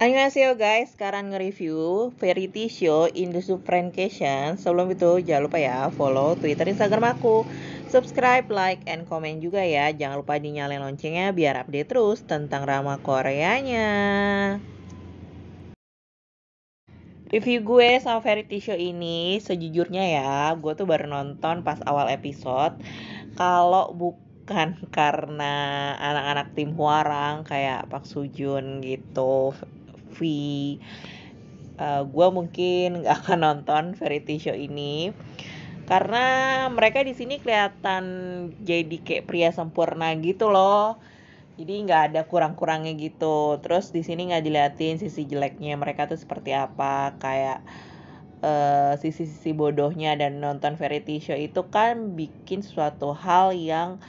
Annyeonghaseyo guys, sekarang nge-review variety show in the Subfrankation. Sebelum itu jangan lupa ya follow Twitter, Instagram aku, subscribe, like, and comment juga ya. Jangan lupa dinyalain loncengnya biar update terus tentang drama Koreanya. Review gue sama variety show ini sejujurnya ya, gue tuh baru nonton pas awal episode. Kalau bukan karena anak-anak tim Hwarang kayak Park Soo-joon gitu, V, gue mungkin gak akan nonton variety show ini karena mereka di sini kelihatan jadi kayak pria sempurna gitu loh. Jadi nggak ada kurang-kurangnya gitu. Terus di sini nggak diliatin sisi jeleknya mereka tuh seperti apa, kayak sisi-sisi bodohnya. Dan nonton variety show itu kan bikin suatu hal yang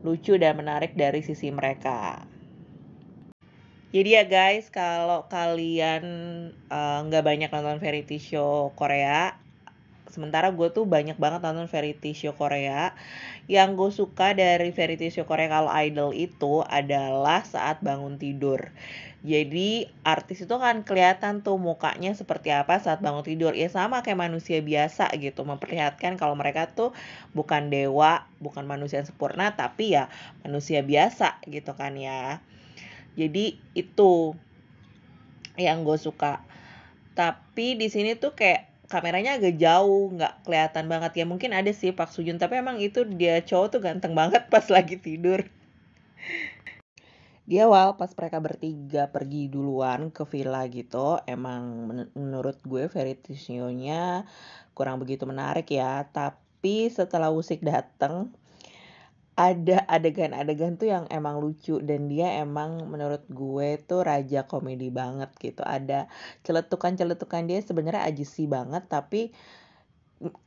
lucu dan menarik dari sisi mereka. Jadi ya guys, kalau kalian nggak banyak nonton variety show Korea, sementara gue tuh banyak banget nonton variety show Korea. Yang gue suka dari variety show Korea kalau idol itu adalah saat bangun tidur. Jadi artis itu kan kelihatan tuh mukanya seperti apa saat bangun tidur. Ya sama kayak manusia biasa gitu, memperlihatkan kalau mereka tuh bukan dewa, bukan manusia yang sempurna, tapi ya manusia biasa gitu kan ya. Jadi itu yang gue suka. Tapi di sini tuh kayak kameranya agak jauh, nggak kelihatan banget ya. Mungkin ada sih Park Soo-joon, tapi emang itu dia cowok tuh ganteng banget pas lagi tidur. Di awal pas mereka bertiga pergi duluan ke villa gitu, emang menurut gue variety show-nya kurang begitu menarik ya. Tapi setelah Woo-sik dateng, ada adegan-adegan tuh yang emang lucu dan dia emang menurut gue tuh raja komedi banget gitu. Ada celetukan-celetukan dia sebenarnya ajusi banget, tapi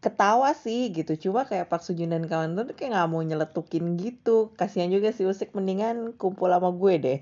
ketawa sih gitu. Cuma kayak Park Soo-joon dan kawan tuh kayak nggak mau nyeletukin gitu. Kasihan juga si Usik, mendingan kumpul sama gue deh.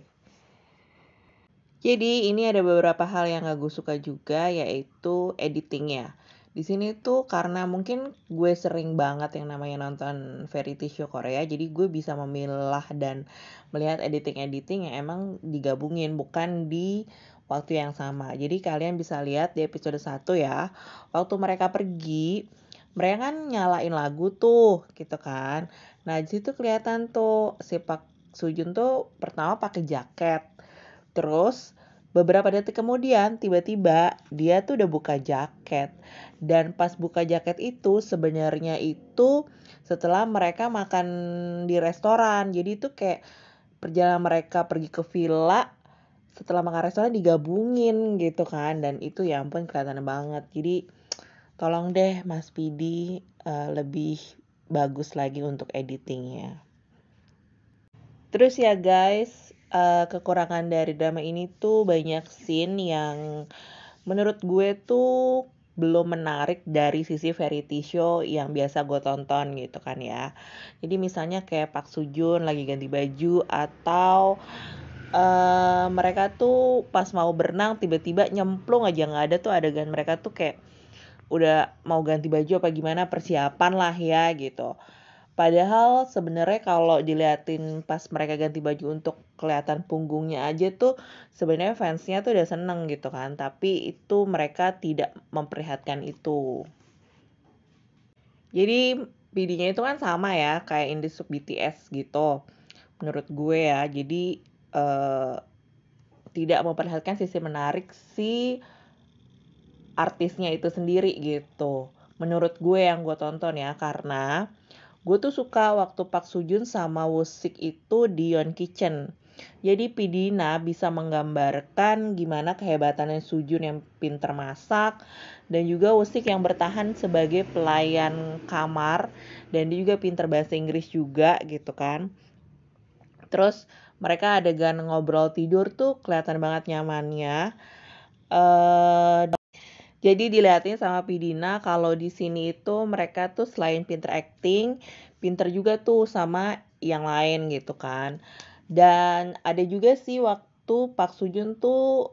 Jadi ini ada beberapa hal yang gak gue suka juga, yaitu editingnya. Di sini tuh karena mungkin gue sering banget yang namanya nonton variety show Korea, jadi gue bisa memilah dan melihat editing-editing yang emang digabungin, bukan di waktu yang sama. Jadi kalian bisa lihat di episode 1 ya, waktu mereka pergi, mereka kan nyalain lagu tuh gitu kan. Nah di situ kelihatan tuh si Park Soo-joon tuh pertama pakai jaket. Terus beberapa detik kemudian tiba-tiba dia tuh udah buka jaket. Dan pas buka jaket itu sebenarnya itu setelah mereka makan di restoran. Jadi itu kayak perjalanan mereka pergi ke villa setelah makan restoran digabungin gitu kan. Dan itu ya ampun kelihatan banget. Jadi tolong deh Mas Pidi lebih bagus lagi untuk editingnya. Terus ya guys, kekurangan dari drama ini tuh banyak scene yang menurut gue tuh belum menarik dari sisi variety show yang biasa gue tonton gitu kan ya. Jadi misalnya kayak Park Soo-joon lagi ganti baju, atau mereka tuh pas mau berenang tiba-tiba nyemplung aja, nggak ada tuh adegan mereka tuh kayak udah mau ganti baju apa gimana, persiapan lah ya gitu. Padahal sebenarnya kalau diliatin pas mereka ganti baju untuk kelihatan punggungnya aja tuh sebenarnya fansnya tuh udah seneng gitu kan. Tapi itu mereka tidak memperlihatkan itu. Jadi PD-nya itu kan sama ya kayak in the sub BTS gitu. Menurut gue ya. Jadi tidak memperlihatkan sisi menarik si artisnya itu sendiri gitu. Menurut gue yang gue tonton ya, karena gue tuh suka waktu Park Soo-joon sama Woo-sik itu di Yeon Kitchen. Jadi Pidina bisa menggambarkan gimana kehebatannya Soo-joon yang pinter masak, dan juga Woo-sik yang bertahan sebagai pelayan kamar, dan dia juga pinter bahasa Inggris juga gitu kan. Terus mereka adegan ngobrol tidur tuh kelihatan banget nyamannya. Jadi dilihatin sama Pidina kalau di sini itu mereka tuh selain pinter acting, pinter juga tuh sama yang lain gitu kan. Dan ada juga sih waktu Park Soo-joon tuh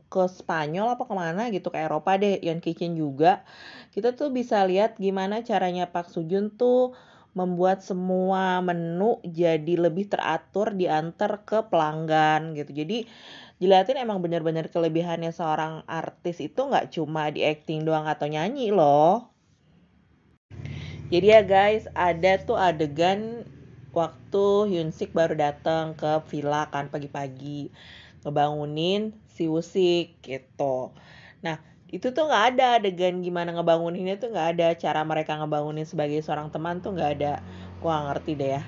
ke Spanyol apa kemana gitu, ke Eropa deh, Yeon Kitchen juga. Kita tuh bisa lihat gimana caranya Park Soo-joon tuh membuat semua menu jadi lebih teratur diantar ke pelanggan gitu. Jadi jelatin emang bener-bener kelebihannya seorang artis itu nggak cuma di acting doang atau nyanyi loh. Jadi ya guys, ada tuh adegan waktu Hyun Sik baru datang ke villa kan pagi-pagi, ngebangunin si Woo-sik gitu. Nah, itu tuh nggak ada adegan gimana ngebanguninnya, tuh nggak ada, cara mereka ngebangunin sebagai seorang teman tuh nggak ada. Gua nggak ngerti deh ya.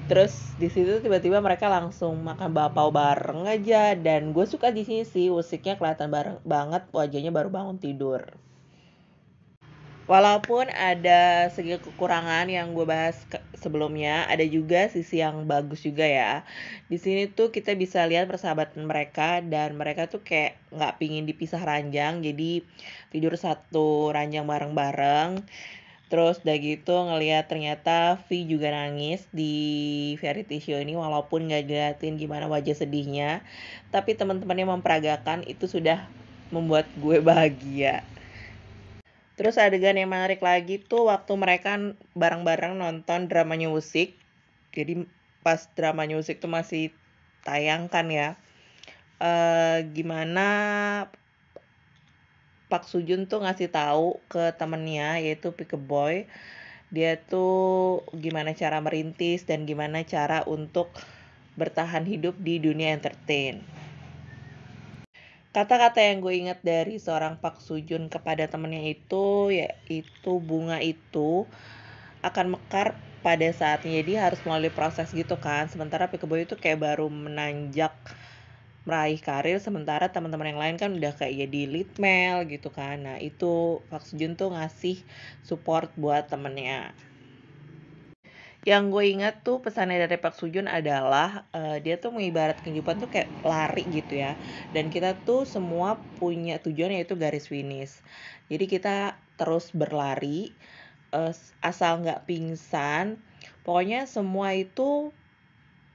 Terus di situ tiba-tiba mereka langsung makan bakpao bareng aja, dan gue suka di sini sih Woo-siknya kelihatan bareng banget wajahnya baru bangun tidur. Walaupun ada segi kekurangan yang gue bahas sebelumnya, ada juga sisi yang bagus juga ya. Di sini tuh kita bisa lihat persahabatan mereka, dan mereka tuh kayak nggak pingin dipisah ranjang, jadi tidur satu ranjang bareng-bareng. Terus udah gitu ngelihat ternyata V juga nangis di variety show ini, walaupun nggak diliatin gimana wajah sedihnya, tapi teman-temannya memperagakan, itu sudah membuat gue bahagia. Terus adegan yang menarik lagi tuh waktu mereka bareng-bareng nonton dramanya Musik. Jadi pas dramanya Musik tuh masih tayang kan ya. Gimana Park Soo Joon tuh ngasih tahu ke temennya yaitu Pika Boy, dia tuh gimana cara merintis dan gimana cara untuk bertahan hidup di dunia entertain. Kata-kata yang gue ingat dari seorang Park Soo Joon kepada temennya itu yaitu bunga itu akan mekar pada saatnya, jadi harus melalui proses gitu kan. Sementara Pikeboy itu kayak baru menanjak meraih karir, sementara teman-teman yang lain kan udah kayak jadi lead male gitu kan. Nah itu Park Soo Joon tuh ngasih support buat temennya. Yang gue ingat tuh pesannya dari Park Soo Joon adalah dia tuh mengibarat kehidupan tuh kayak lari gitu ya, dan kita tuh semua punya tujuan yaitu garis finish. Jadi kita terus berlari, asal nggak pingsan. Pokoknya semua itu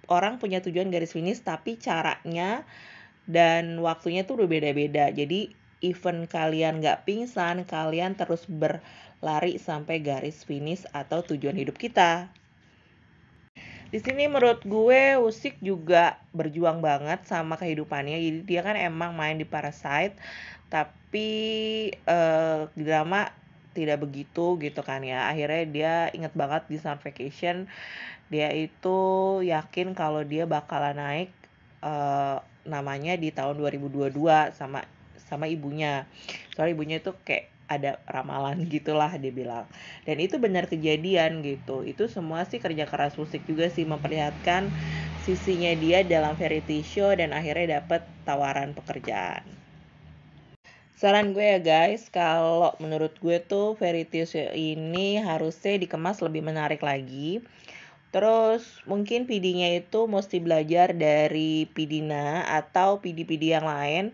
orang punya tujuan garis finish, tapi caranya dan waktunya tuh udah beda-beda. Jadi even kalian nggak pingsan, kalian terus berlari sampai garis finish atau tujuan hidup kita. Di sini menurut gue Usik juga berjuang banget sama kehidupannya. Jadi dia kan emang main di Parasite, tapi di drama tidak begitu gitu kan ya. Akhirnya dia inget banget di Summer Vacation, dia itu yakin kalau dia bakalan naik namanya di tahun 2022 sama sama ibunya. Soalnya ibunya itu kayak ada ramalan gitulah dia bilang. Dan itu benar kejadian gitu. Itu semua sih kerja keras musik juga sih, memperlihatkan sisinya dia dalam variety show dan akhirnya dapat tawaran pekerjaan. Saran gue ya guys, kalau menurut gue tuh variety show ini harusnya dikemas lebih menarik lagi. Terus mungkin PD-nya itu mesti belajar dari Pidina atau PD-PD yang lain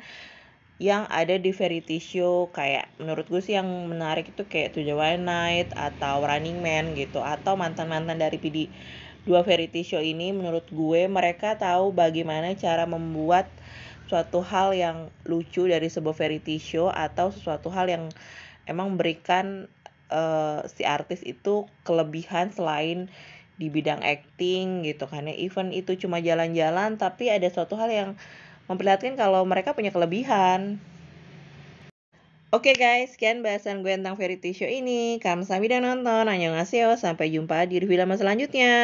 yang ada di variety show. Kayak menurut gue sih yang menarik itu kayak Tujuh Night atau Running Man gitu, atau mantan-mantan dari PD dua variety show ini. Menurut gue mereka tahu bagaimana cara membuat suatu hal yang lucu dari sebuah variety show, atau sesuatu hal yang emang memberikan si artis itu kelebihan selain di bidang acting gitu kan ya. Even itu cuma jalan-jalan, tapi ada suatu hal yang memperlihatkan kalau mereka punya kelebihan. Oke guys, sekian bahasan gue tentang variety show ini. Kamsahamnida nonton, annyeonghaseyo, sampai jumpa di review lama selanjutnya.